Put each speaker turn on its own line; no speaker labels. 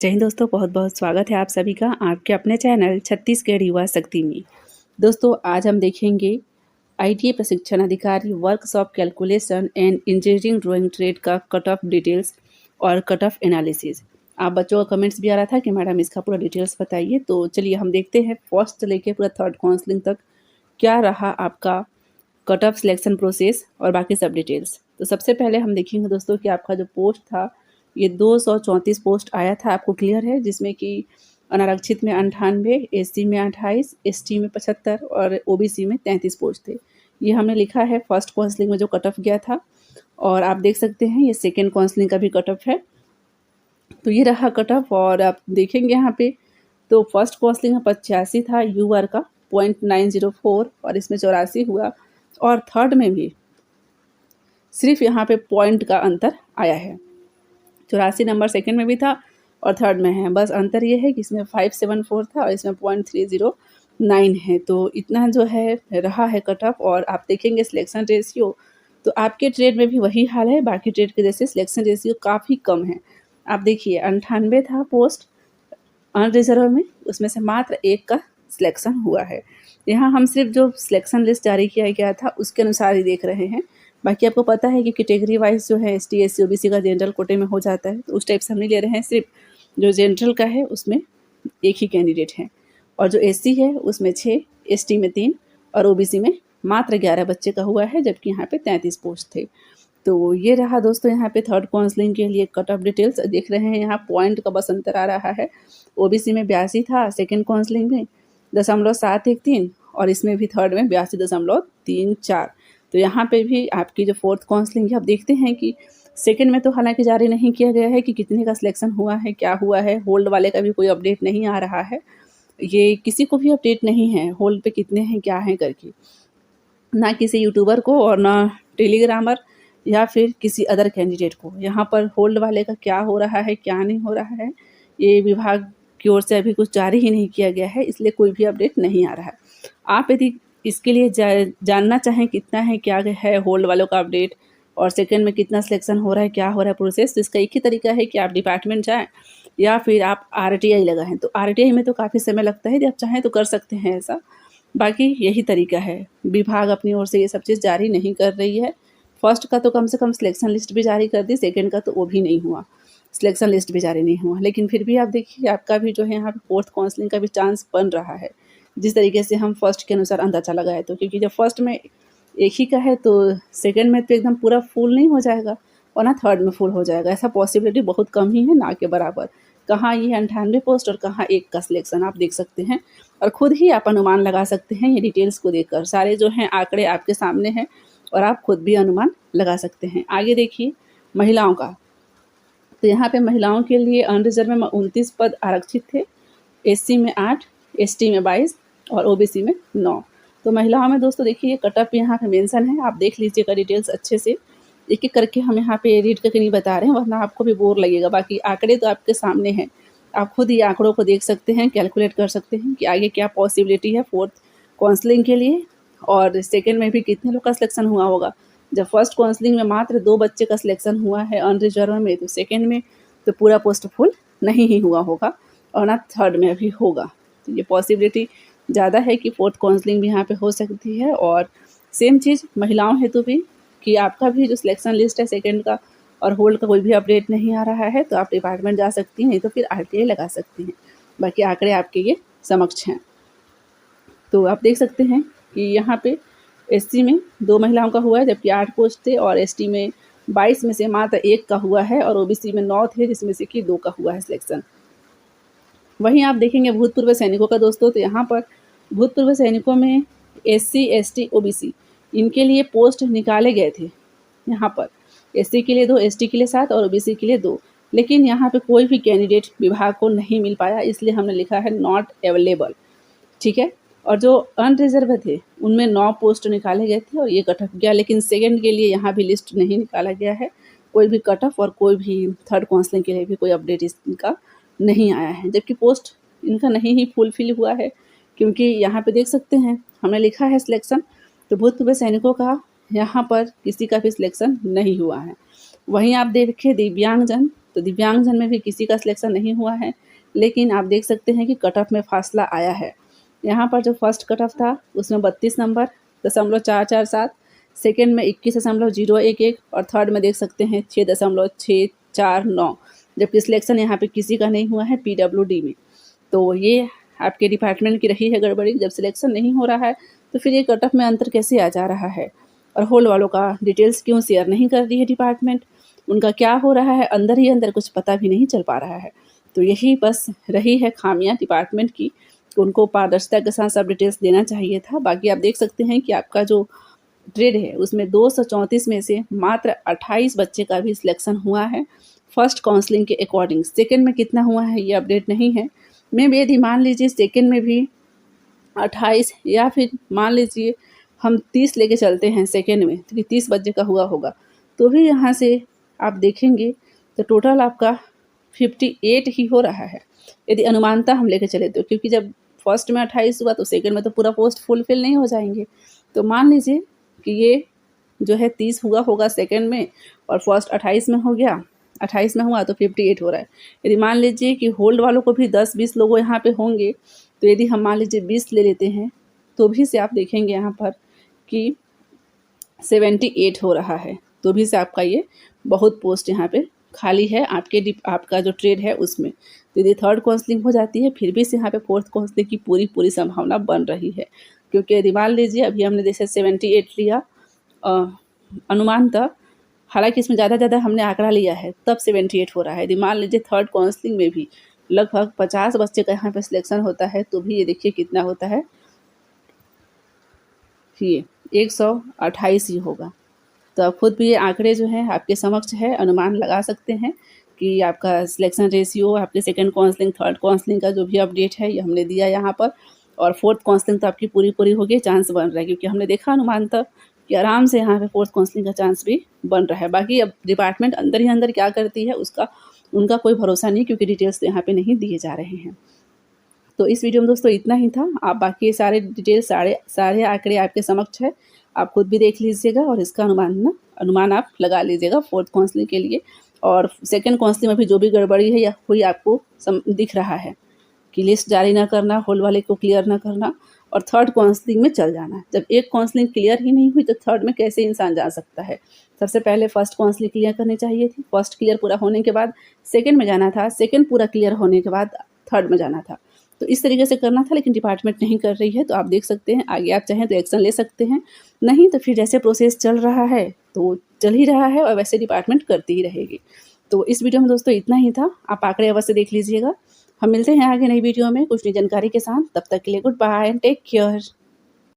जय हिंद दोस्तों, बहुत बहुत स्वागत है आप सभी का आपके अपने चैनल छत्तीसगढ़ युवा शक्ति में। दोस्तों आज हम देखेंगे आईटीआई प्रशिक्षण अधिकारी workshop calculation and engineering drawing trade का कट ऑफ डिटेल्स और कट ऑफ एनालिसिस। आप बच्चों का कमेंट्स भी आ रहा था कि मैडम इसका पूरा डिटेल्स बताइए, तो चलिए हम देखते हैं फर्स्ट से लेके पूरा थर्ड काउंसलिंग तक क्या रहा आपका कट ऑफ सिलेक्शन प्रोसेस और बाकी सब डिटेल्स। तो सबसे पहले हम देखेंगे दोस्तों कि आपका जो पोस्ट था ये 234 पोस्ट आया था, आपको क्लियर है, जिसमें कि अनारक्षित में 98, एससी में 28, एसटी में 75 और ओबीसी में 33 पोस्ट थे। ये हमने लिखा है फर्स्ट काउंसलिंग में जो कट ऑफ गया था, और आप देख सकते हैं ये सेकेंड काउंसलिंग का भी कट ऑफ है। तो ये रहा कट ऑफ, और आप देखेंगे यहाँ पे तो फर्स्ट काउंसलिंग में 85 था यूआर का 0.904 और इसमें 84 हुआ, और थर्ड में भी सिर्फ यहाँ पे पॉइंट का अंतर आया है। 84 नंबर सेकंड में भी था और थर्ड में है, बस अंतर ये है कि इसमें 574 था और इसमें 0.309 है। तो इतना जो है रहा है कट ऑफ। और आप देखेंगे सिलेक्शन रेशियो, तो आपके ट्रेड में भी वही हाल है, बाकी ट्रेड के जैसे सिलेक्शन रेशियो काफ़ी कम है। आप देखिए 98 था पोस्ट अनरिजर्व में, उसमें से मात्र एक का सिलेक्शन हुआ है। यहाँ हम सिर्फ जो सिलेक्शन लिस्ट जारी किया गया था उसके अनुसार ही देख रहे हैं। बाकी आपको पता है कि कैटेगरी वाइज जो है एसटी एससी ओबीसी का जनरल कोटे में हो जाता है, तो उस टाइप से हम नहीं ले रहे हैं। सिर्फ जो जनरल का है उसमें एक ही कैंडिडेट है, और जो एससी है उसमें 6, एसटी में 3 और ओबीसी में मात्र 11 बच्चे का हुआ है, जबकि यहाँ पे 33 पोस्ट थे। तो ये रहा दोस्तों यहाँ पे थर्ड काउंसलिंग के लिए कट ऑफ डिटेल्स। देख रहे हैं यहाँ पॉइंट का बस अंतर आ रहा है। ओबीसी में 82 था सेकेंड काउंसलिंग में 0.713, और इसमें भी थर्ड में 82.34। तो यहाँ पे भी आपकी जो फोर्थ काउंसलिंग है, आप देखते हैं कि सेकंड में तो हालांकि जारी नहीं किया गया है कि कितने का सिलेक्शन हुआ है, क्या हुआ है। होल्ड वाले का भी कोई अपडेट नहीं आ रहा है, ये किसी को भी अपडेट नहीं है होल्ड पे कितने हैं क्या हैं करके, ना किसी यूट्यूबर को और ना टेलीग्रामर या फिर किसी अदर कैंडिडेट को। यहाँ पर होल्ड वाले का क्या हो रहा है क्या नहीं हो रहा है, ये विभाग की ओर से अभी कुछ जारी ही नहीं किया गया है, इसलिए कोई भी अपडेट नहीं आ रहा है। आप यदि इसके लिए जानना चाहें कितना है क्या है होल्ड वालों का अपडेट और सेकंड में कितना सिलेक्शन हो रहा है क्या हो रहा है प्रोसेस, तो इसका एक ही तरीका है कि आप डिपार्टमेंट जाएं या फिर आप आरटीआई लगाएं। तो आरटीआई में तो काफ़ी समय लगता है, यदि आप चाहें तो कर सकते हैं ऐसा। बाकी यही तरीका है, विभाग अपनी ओर से ये सब चीज़ जारी नहीं कर रही है। फर्स्ट का तो कम से कम सिलेक्शन लिस्ट भी जारी कर दी, सेकंड का तो वो भी नहीं हुआ, सिलेक्शन लिस्ट भी जारी नहीं हुआ। लेकिन फिर भी आप देखिए आपका भी जो है यहाँ पे फोर्थ काउंसलिंग का भी चांस बन रहा है, जिस तरीके से हम फर्स्ट के अनुसार अंदाजा लगाए। तो क्योंकि जब फर्स्ट में एक ही का है तो सेकंड में तो एकदम पूरा फुल नहीं हो जाएगा, और ना थर्ड में फुल हो जाएगा, ऐसा पॉसिबिलिटी बहुत कम ही है, ना के बराबर। कहाँ ये 98 पोस्ट और कहाँ एक का सिलेक्शन आप देख सकते हैं, और खुद ही आप अनुमान लगा सकते हैं ये डिटेल्स को देखकर। सारे जो हैं आंकड़े आपके सामने हैं और आप खुद भी अनुमान लगा सकते हैं। आगे देखिए महिलाओं का, तो यहाँ पे महिलाओं के लिए अनरिजर्व में 29 पद आरक्षित थे, एससी में 8, एसटी में 22 और ओबीसी में 9। तो महिलाओं में दोस्तों देखिए ये कट ऑफ यहाँ पे मेंशन है, आप देख लीजिएगा डिटेल्स अच्छे से। एक एक करके हम यहाँ पे रीड करके नहीं बता रहे हैं, वरना आपको भी बोर लगेगा। बाकी आंकड़े तो आपके सामने हैं, आप खुद ही आंकड़ों को देख सकते हैं, कैलकुलेट कर सकते हैं कि आगे क्या पॉसिबिलिटी है फोर्थ काउंसलिंग के लिए, और सेकेंड में भी कितने लोग का सिलेक्शन हुआ होगा। जब फर्स्ट काउंसलिंग में मात्र 2 बच्चे का सिलेक्शन हुआ है अनरिजर्व में, तो सेकेंड में तो पूरा पोस्ट फुल नहीं ही हुआ होगा, और ना थर्ड में भी होगा। तो ये पॉसिबिलिटी ज़्यादा है कि फोर्थ काउंसलिंग भी यहाँ पे हो सकती है। और सेम चीज़ महिलाओं हेतु भी कि आपका भी जो सिलेक्शन लिस्ट है सेकंड का और होल्ड का कोई भी अपडेट नहीं आ रहा है, तो आप डिपार्टमेंट जा सकती हैं, नहीं तो फिर आरटीआई लगा सकती हैं। बाकी आंकड़े आपके ये समक्ष हैं। तो आप देख सकते हैं कि यहाँ पे एससी में 2 महिलाओं का हुआ है, जबकि 8 पोस्ट थे, और एसटी में 22 में से मात्र 1 का हुआ है, और ओबीसी में 9 थे, जिसमें से कि 2 का हुआ है सिलेक्शन। वहीं आप देखेंगे भूतपूर्व सैनिकों का दोस्तों, तो यहाँ पर भूतपूर्व सैनिकों में एससी, एसटी, ओबीसी इनके लिए पोस्ट निकाले गए थे। यहाँ पर एससी के लिए 2, एसटी के लिए 7 और ओबीसी के लिए 2, लेकिन यहाँ पे कोई भी कैंडिडेट विभाग को नहीं मिल पाया, इसलिए हमने लिखा है नॉट अवेलेबल। ठीक है, और जो अनरिजर्व थे उनमें 9 पोस्ट निकाले गए थे और ये कट ऑफ गया, लेकिन सेकंड के लिए यहाँ भी लिस्ट नहीं निकाला गया है, कोई भी कट ऑफ, और कोई भी थर्ड काउंसलिंग के लिए भी कोई अपडेट इनका नहीं आया है, जबकि पोस्ट इनका नहीं ही फुलफिल हुआ है। क्योंकि यहाँ पे देख सकते हैं हमने लिखा है सिलेक्शन, तो भूतपूर्व सैनिकों का यहाँ पर किसी का भी सिलेक्शन नहीं हुआ है। वहीं आप देखें दिव्यांगजन, तो दिव्यांगजन में भी किसी का सिलेक्शन नहीं हुआ है, लेकिन आप देख सकते हैं कि कट ऑफ में फासला आया है। यहाँ पर जो फर्स्ट कट ऑफ था उसमें 32 नंबर .447, सेकेंड में 21.011 और थर्ड में देख सकते हैं 6.649, जबकि सिलेक्शन यहाँ पे किसी का नहीं हुआ है PWD में। तो ये आपके डिपार्टमेंट की रही है गड़बड़ी। जब सिलेक्शन नहीं हो रहा है तो फिर ये कट ऑफ में अंतर कैसे आ जा रहा है, और होल्ड वालों का डिटेल्स क्यों शेयर नहीं कर रही है डिपार्टमेंट, उनका क्या हो रहा है, अंदर ही अंदर कुछ पता भी नहीं चल पा रहा है। तो यही बस रही है खामियां डिपार्टमेंट की, उनको पारदर्शिता के साथ सब डिटेल्स देना चाहिए था। बाकी आप देख सकते हैं कि आपका जो ट्रेड है उसमें 234 में से मात्र 28 बच्चे का भी सिलेक्शन हुआ है फर्स्ट काउंसलिंग के अकॉर्डिंग। सेकेंड में कितना हुआ है ये अपडेट नहीं है। मैं भी यदि मान लीजिए सेकेंड में भी 28 या फिर मान लीजिए हम 30 लेके चलते हैं सेकेंड में, तो 30 बच्चे का हुआ होगा, तो भी यहाँ से आप देखेंगे तो टोटल आपका 58 ही हो रहा है यदि अनुमानता हम लेके चले तो, क्योंकि जब फर्स्ट में 28 हुआ तो सेकेंड में तो पूरा पोस्ट फुलफिल नहीं हो जाएंगे। तो मान लीजिए कि ये जो है 30 हुआ होगा सेकेंड में और फर्स्ट 28 में हो गया, 28 में हुआ तो 58 हो रहा है। यदि मान लीजिए कि होल्ड वालों को भी 10-20 लोग यहाँ पे होंगे, तो यदि हम मान लीजिए 20 ले लेते हैं तो भी से आप देखेंगे यहाँ पर कि 78 हो रहा है। तो भी से आपका ये बहुत पोस्ट यहाँ पे खाली है आपका जो ट्रेड है उसमें। तो यदि थर्ड काउंसलिंग हो जाती है फिर भी से यहाँ पे फोर्थ काउंसलिंग की पूरी संभावना बन रही है, क्योंकि यदि मान लीजिए अभी हमने जैसे 78 लिया अनुमानतः, हालांकि इसमें ज़्यादा हमने आंकड़ा लिया है तब 78 हो रहा है। यदि मान लीजिए थर्ड काउंसलिंग में भी लगभग 50 बच्चे का यहाँ पे सिलेक्शन होता है तो भी ये देखिए कितना होता है, ये 128 ही होगा। तो आप खुद भी ये आंकड़े जो हैं आपके समक्ष है, अनुमान लगा सकते हैं कि आपका सिलेक्शन रेशियो आपके सेकंड काउंसलिंग थर्ड काउंसलिंग का जो भी अपडेट है ये हमने दिया यहाँ पर, और फोर्थ काउंसलिंग तो आपकी पूरी होगी, चांस बन रहा है, क्योंकि हमने देखा अनुमान तक कि आराम से यहाँ पे फोर्थ काउंसलिंग का चांस भी बन रहा है। बाकी अब डिपार्टमेंट अंदर ही अंदर क्या करती है उसका उनका कोई भरोसा नहीं, क्योंकि डिटेल्स तो यहाँ पे नहीं दिए जा रहे हैं। तो इस वीडियो में दोस्तों इतना ही था। आप बाकी सारे डिटेल्स सारे आंकड़े आपके समक्ष है, आप खुद भी देख लीजिएगा और इसका अनुमान आप लगा लीजिएगा फोर्थ काउंसलिंग के लिए। और सेकंड काउंसलिंग में भी जो भी गड़बड़ी है या कोई आपको दिख रहा है कि लिस्ट जारी ना करना, होल्ड वाले को क्लियर ना करना और थर्ड काउंसलिंग में चल जाना। जब एक काउंसलिंग क्लियर ही नहीं हुई तो थर्ड में कैसे इंसान जा सकता है। सबसे पहले फर्स्ट काउंसलिंग क्लियर करनी चाहिए थी, फर्स्ट क्लियर पूरा होने के बाद सेकेंड में जाना था, सेकेंड पूरा क्लियर होने के बाद थर्ड में जाना था। तो इस तरीके से करना था, लेकिन डिपार्टमेंट नहीं कर रही है। तो आप देख सकते हैं आगे आप चाहें तो एक्शन ले सकते हैं, नहीं तो फिर जैसे प्रोसेस चल रहा है तो चल ही रहा है और वैसे डिपार्टमेंट करती ही रहेगी। तो इस वीडियो में दोस्तों इतना ही था, आप आंकड़े अवश्य देख लीजिएगा। हम मिलते हैं आगे नई वीडियो में कुछ नई जानकारी के साथ। तब तक के लिए goodbye and take care.